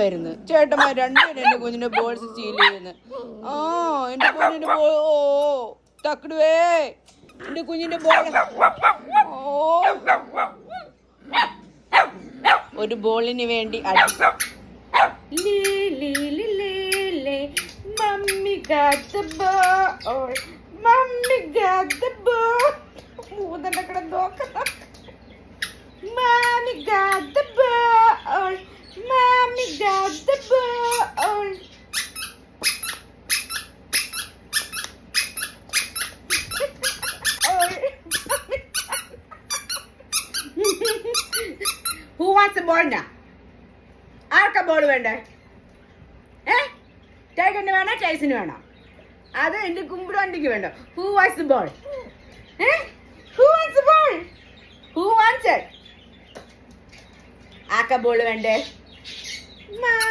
വരുന്നു ചേട്ടന്മാർ രണ്ടുപേരും എന്റെ കുഞ്ഞിന്റെ ബോൾസ് സ്റ്റീൽ ചെയ്യുന്നു. ആ എന്റെ കുഞ്ഞിന്റെ ബോൾ ഓ തക്കടുവേ എന്റെ കുഞ്ഞിന്റെ ബോൾ ഓ ഒരു ബോളിന് വേണ്ടി അടി. Mummy got the ball, mummy got the ball. മൂന്നെണ്ണം കിടന്ന് നോക്കണം. Mommy got the ball, mommy got the ball. Who wants the ball now? ആർക്കാ ബോൾ വേണ്ടേ? ടൈഗറിന് വേണോ ടൈസിന് വേണോ? അത് എന്റെ കുമ്പിട് വണ്ടിക്ക് വേണ്ടോ? Who wants the ball? Who wants the ball? Who wants it? ആർക്കാ ബോൾ വേണ്ടേ?